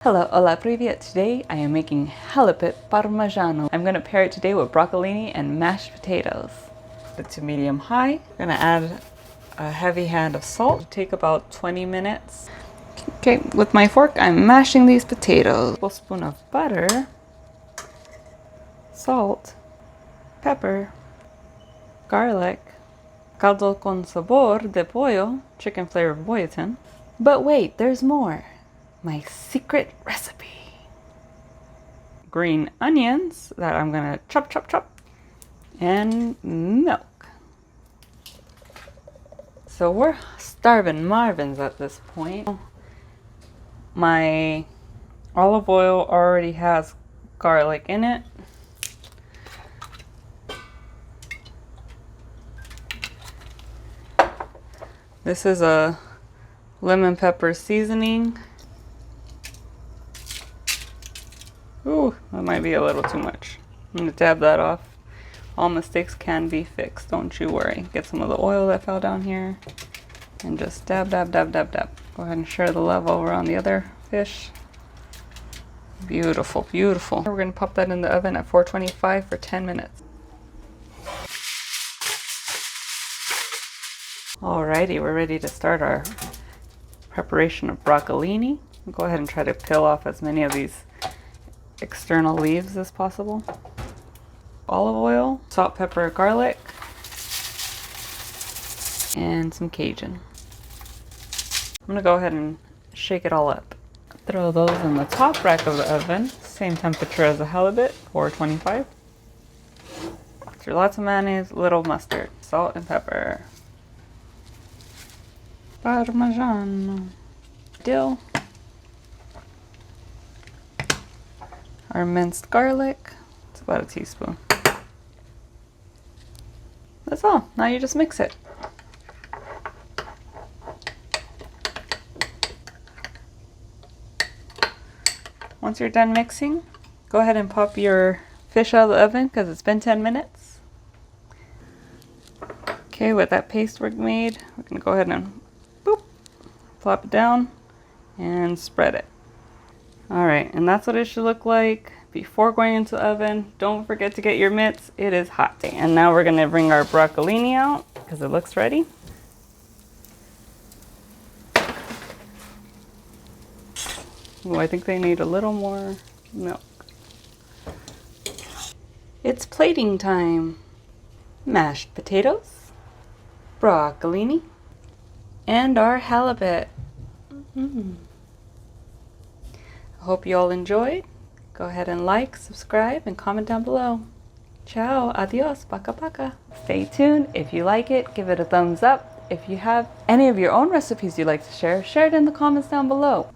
Hello, hola, привет! Today I am making halibut parmigiano. I'm going to pair it today with broccolini and mashed potatoes. It's to medium high. I'm going to add a heavy hand of salt. It'll take about 20 minutes. Okay, with my fork I'm mashing these potatoes. A tablespoon of butter, salt, pepper, garlic, caldo con sabor de pollo, chicken flavored bouillon. But wait, there's more. My secret recipe. Green onions that I'm gonna chop, and milk. So we're starving Marvins at this point. My olive oil already has garlic in it. This is a lemon pepper seasoning. Ooh, that might be a little too much. I'm gonna dab that off. All mistakes can be fixed, don't you worry. Get some of the oil that fell down here and just dab. Go ahead and share the love over on the other fish. Beautiful, beautiful. We're gonna pop that in the oven at 425 for 10 minutes. Alrighty, we're ready to start our preparation of broccolini. I'll go ahead and try to peel off as many of these external leaves as possible. Olive oil, salt, pepper, garlic, and some Cajon. I'm gonna go ahead and shake it all up. Throw those in the top rack of the oven, same temperature as the halibut, 425. Throw lots of mayonnaise, little mustard, salt and pepper. Parmesan, dill, our minced garlic, it's about a teaspoon. That's all. Now you just mix it. Once you're done mixing, go ahead and pop your fish out of the oven because it's been 10 minutes. Okay, with that paste we made, we're going to go ahead and boop, plop it down and spread it. Alright, and that's what it should look like before going into the oven. Don't forget to get your mitts, it is hot. And now we're going to bring our broccolini out because it looks ready. Oh, I think they need a little more milk. It's plating time. Mashed potatoes, broccolini, and our halibut. I hope you all enjoyed. Go ahead and like, subscribe, and comment down below. Ciao, adios, baka baka. Stay tuned. If you like it, give it a thumbs up. If you have any of your own recipes you'd like to share, share it in the comments down below.